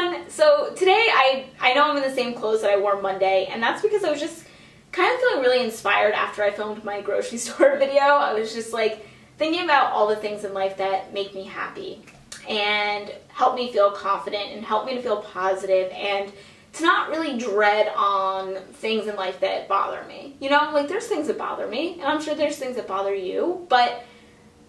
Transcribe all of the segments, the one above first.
everyone! So today I know I'm in the same clothes that I wore Monday, and that's because I was just kind of feeling really inspired after I filmed my grocery store video. I was just like thinking about all the things in life that make me happy and help me feel confident and help me to feel positive and to not really dread on things in life that bother me. You know, like there's things that bother me, and I'm sure there's things that bother you, but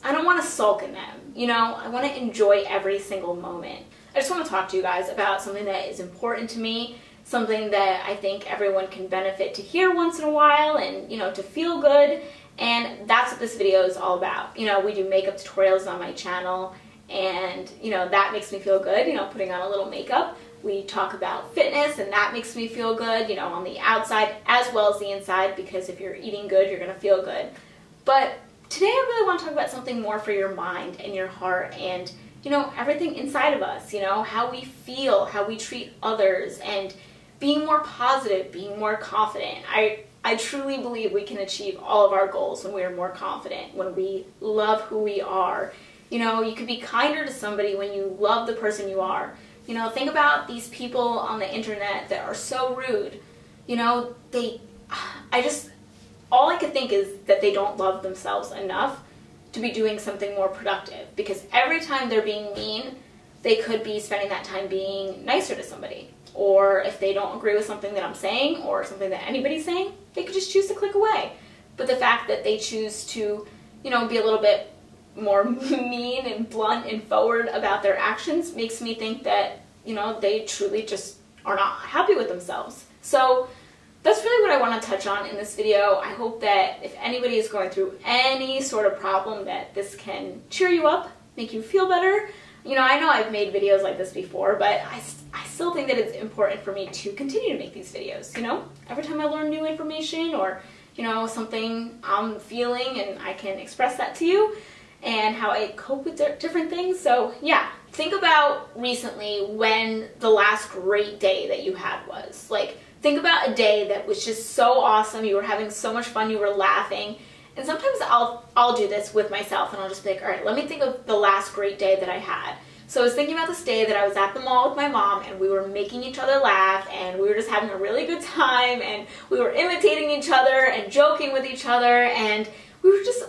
I don't want to sulk in them. You know, I want to enjoy every single moment. I just want to talk to you guys about something that is important to me, something that I think everyone can benefit to hear once in a while and, you know, to feel good. And that's what this video is all about. You know, we do makeup tutorials on my channel, and, you know, that makes me feel good, you know, putting on a little makeup. We talk about fitness, and that makes me feel good, you know, on the outside as well as the inside, because if you're eating good, you're going to feel good. But today I really want to talk about something more for your mind and your heart and, you know, everything inside of us, you know, how we feel, how we treat others, and being more positive, being more confident. I truly believe we can achieve all of our goals when we are more confident, when we love who we are. You know, you can be kinder to somebody when you love the person you are. You know, think about these people on the internet that are so rude. You know, all I could think is that they don't love themselves enough to be doing something more productive, because every time they're being mean, they could be spending that time being nicer to somebody. Or if they don't agree with something that I'm saying or something that anybody's saying, they could just choose to click away. But the fact that they choose to, you know, be a little bit more mean and blunt and forward about their actions makes me think that, you know, they truly just are not happy with themselves. So that's really what I want to touch on in this video. I hope that if anybody is going through any sort of problem, that this can cheer you up, make you feel better. You know I've made videos like this before, but I still think that it's important for me to continue to make these videos, you know? Every time I learn new information or, you know, something I'm feeling, and I can express that to you, and how I cope with different things. So yeah, think about recently when the last great day that you had was. Like, think about a day that was just so awesome, you were having so much fun, you were laughing. And sometimes I'll do this with myself, and I'll just be like, all right, let me think of the last great day that I had. So I was thinking about this day that I was at the mall with my mom, and we were making each other laugh, and we were just having a really good time, and we were imitating each other and joking with each other, and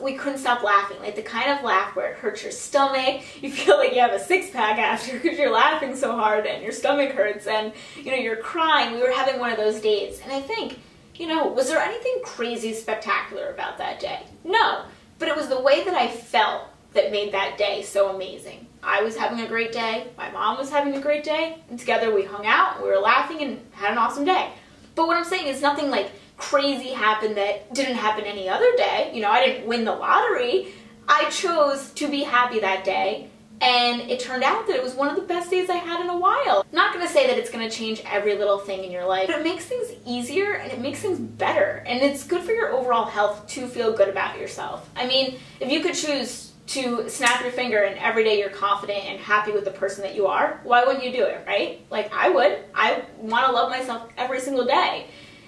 we couldn't stop laughing. Like the kind of laugh where it hurts your stomach, you feel like you have a six-pack after because you're laughing so hard and your stomach hurts, and, you know, you're crying. We were having one of those days, and I think, you know, was there anything crazy spectacular about that day? No, but it was the way that I felt that made that day so amazing. I was having a great day, my mom was having a great day, and together we hung out, we were laughing, and had an awesome day. But what I'm saying is nothing like crazy happened that didn't happen any other day. You know, I didn't win the lottery. I chose to be happy that day, and it turned out that it was one of the best days I had in a while. I'm not going to say that it's going to change every little thing in your life, but it makes things easier and it makes things better, and it's good for your overall health to feel good about yourself. I mean, if you could choose to snap your finger and every day you're confident and happy with the person that you are, why wouldn't you do it, right? Like I would. I want to love myself every single day.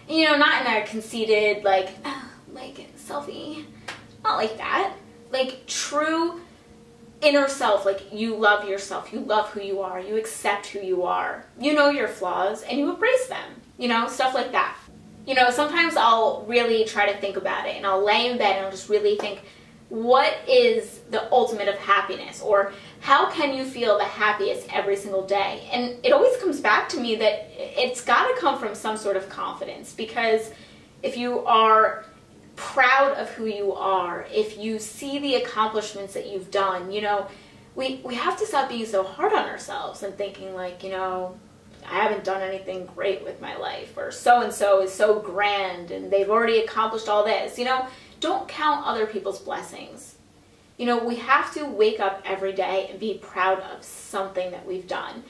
You know, not in a conceited, like selfie, not like that. Like true inner self, like you love yourself, you love who you are, you accept who you are, you know your flaws, and you embrace them, you know, stuff like that. You know, sometimes I'll really try to think about it, and I'll lay in bed and I'll just really think, what is the ultimate of happiness, or how can you feel the happiest every single day? And it always comes back to me that it's got to come from some sort of confidence, because if you are proud of who you are, if you see the accomplishments that you've done, you know, we have to stop being so hard on ourselves and thinking like, you know, I haven't done anything great with my life, or so-and-so is so grand and they've already accomplished all this. You know, don't count other people's blessings. You know, we have to wake up every day and be proud of something that we've done.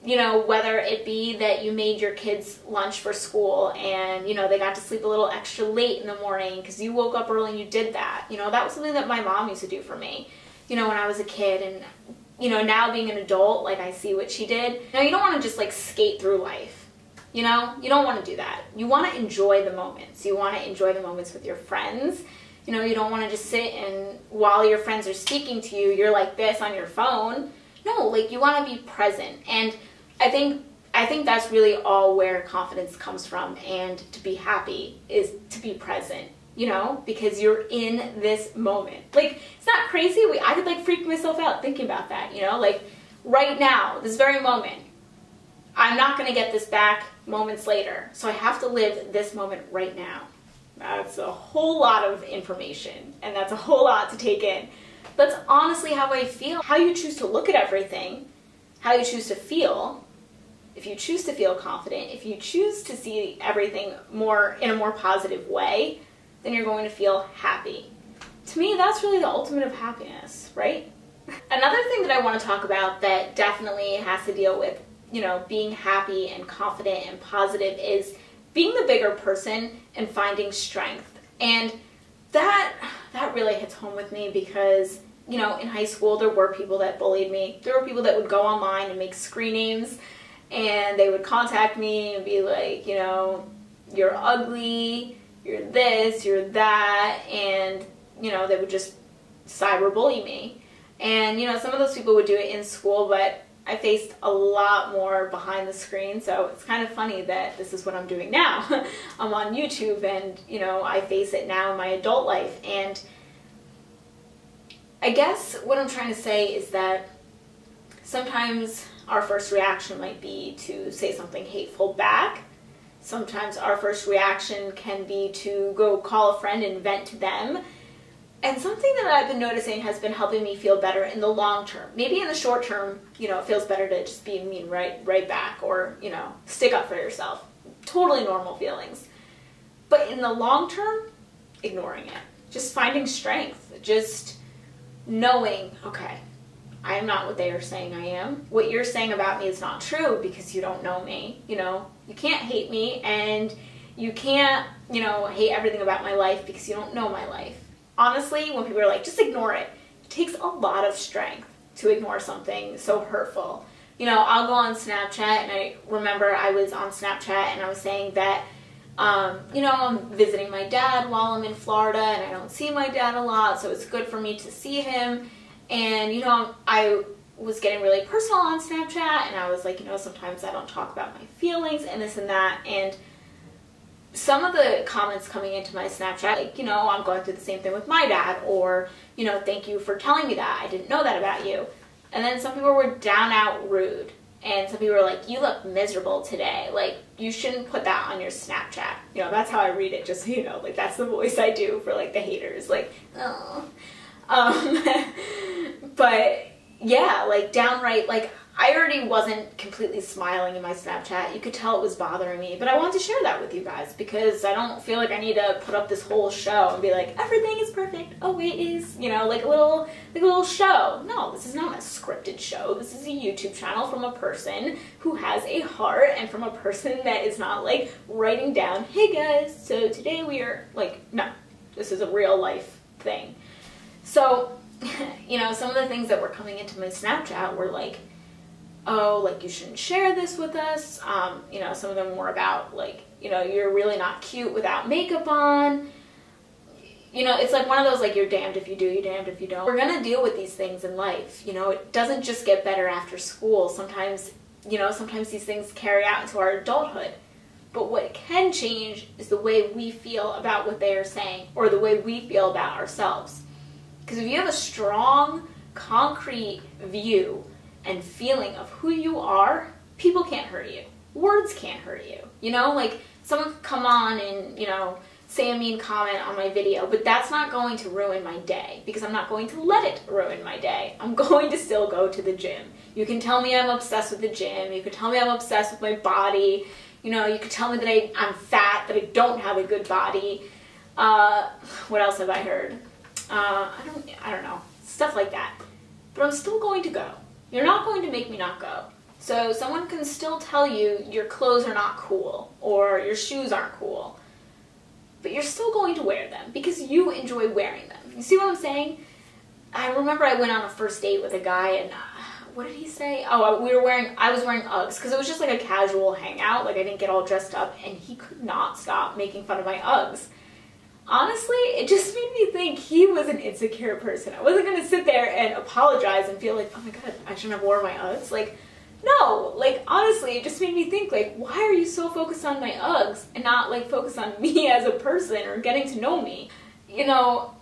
You know, whether it be that you made your kids lunch for school and, you know, they got to sleep a little extra late in the morning because you woke up early and you did that. You know, that was something that my mom used to do for me, you know, when I was a kid. And, you know, now being an adult, like I see what she did. Now, you don't want to just like skate through life. You know, you don't want to do that. You want to enjoy the moments. You want to enjoy the moments with your friends. You know, you don't want to just sit and while your friends are speaking to you, you're like this on your phone. No, like you want to be present. And I I think that's really all where confidence comes from, and to be happy is to be present, you know, because you're in this moment. Like, it's not crazy. I could like freak myself out thinking about that, you know, like right now, this very moment, I'm not going to get this back moments later. So I have to live this moment right now. That's a whole lot of information, and that's a whole lot to take in. That's honestly how I feel. How you choose to look at everything, how you choose to feel. If you choose to feel confident, if you choose to see everything more in a more positive way, then you're going to feel happy. To me, that's really the ultimate of happiness, right? Another thing that I want to talk about that definitely has to deal with, you know, being happy and confident and positive is being the bigger person and finding strength. And that really hits home with me because, you know, in high school there were people that bullied me. There were people that would go online and make screen names, and they would contact me and be like, you know, you're ugly, you're this, you're that, and, you know, they would just cyberbully me. And, you know, some of those people would do it in school, but I faced a lot more behind the screen, so it's kind of funny that this is what I'm doing now. I'm on YouTube, and, you know, I face it now in my adult life. And I guess what I'm trying to say is that sometimes our first reaction might be to say something hateful back. Sometimes our first reaction can be to go call a friend and vent to them. And something that I've been noticing has been helping me feel better in the long term. Maybe in the short term, you know, it feels better to just be mean right back, or, you know, stick up for yourself. Totally normal feelings. But in the long term, ignoring it. Just finding strength. Just knowing, okay, I am not what they are saying I am. What you're saying about me is not true because you don't know me. You know, you can't hate me, and you can't, you know, hate everything about my life because you don't know my life. Honestly, when people are like, just ignore it, it takes a lot of strength to ignore something so hurtful. You know, I'll go on Snapchat, and I remember I was on Snapchat and I was saying that, you know, I'm visiting my dad while I'm in Florida, and I don't see my dad a lot, so it's good for me to see him. And, you know, I was getting really personal on Snapchat, and I was like, you know, sometimes I don't talk about my feelings and this and that. And some of the comments coming into my Snapchat, like, you know, I'm going through the same thing with my dad, or, you know, thank you for telling me that. I didn't know that about you. And then some people were down out rude. And some people were like, you look miserable today. Like, you shouldn't put that on your Snapchat. You know, that's how I read it, just so you know. Like, that's the voice I do for, like, the haters. Like, oh. But, yeah, like, downright, like, I already wasn't completely smiling in my Snapchat. You could tell it was bothering me. But I want to share that with you guys because I don't feel like I need to put up this whole show and be like, everything is perfect. Oh, it is. You know, like a little show. No, this is not a scripted show. This is a YouTube channel from a person who has a heart, and from a person that is not, like, writing down, hey, guys, so today we are, like, no. This is a real life thing. So, you know, some of the things that were coming into my Snapchat were like, oh, like, you shouldn't share this with us. You know, some of them were about, like, you know, you're really not cute without makeup on. You know, it's like one of those, like, you're damned if you do, you're damned if you don't. We're going to deal with these things in life. You know, it doesn't just get better after school. Sometimes, you know, sometimes these things carry out into our adulthood. But what can change is the way we feel about what they are saying, or the way we feel about ourselves. Because if you have a strong, concrete view and feeling of who you are, people can't hurt you. Words can't hurt you. You know, like, someone could come on and, you know, say a mean comment on my video, but that's not going to ruin my day, because I'm not going to let it ruin my day. I'm going to still go to the gym. You can tell me I'm obsessed with the gym. You can tell me I'm obsessed with my body. You know, you could tell me that I'm fat, that I don't have a good body. What else have I heard? I don't know. Stuff like that. But I'm still going to go. You're not going to make me not go. So someone can still tell you your clothes are not cool, or your shoes aren't cool, but you're still going to wear them because you enjoy wearing them. You see what I'm saying? I remember I went on a first date with a guy, and what did he say? Oh, I was wearing Uggs because it was just like a casual hangout. Like, I didn't get all dressed up, and he could not stop making fun of my Uggs. Honestly, it just made me think he was an insecure person. I wasn't going to sit there and apologize and feel like, oh my god, I shouldn't have worn my Uggs. Like, no, like, honestly, it just made me think, like, why are you so focused on my Uggs and not, like, focus on me as a person or getting to know me? You know,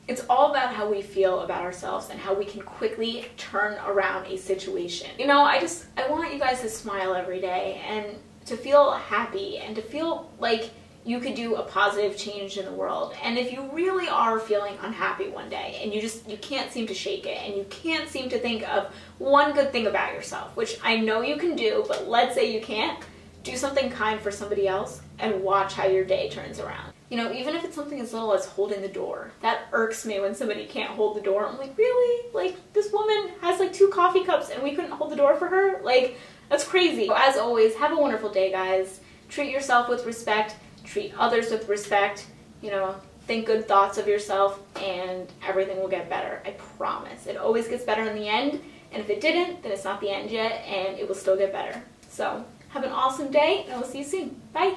it's all about how we feel about ourselves and how we can quickly turn around a situation. You know, I want you guys to smile every day and to feel happy and to feel like you could do a positive change in the world. And if you really are feeling unhappy one day and you can't seem to shake it and you can't seem to think of one good thing about yourself, which I know you can do, but let's say you can't, do something kind for somebody else and watch how your day turns around. You know, even if it's something as little as holding the door. That irks me when somebody can't hold the door. I'm like, really? Like, this woman has like 2 coffee cups and we couldn't hold the door for her? Like, that's crazy. So as always, have a wonderful day, guys. Treat yourself with respect. Treat others with respect. You know, think good thoughts of yourself and everything will get better. I promise. It always gets better in the end. And if it didn't, then it's not the end yet and it will still get better. So have an awesome day and I will see you soon. Bye.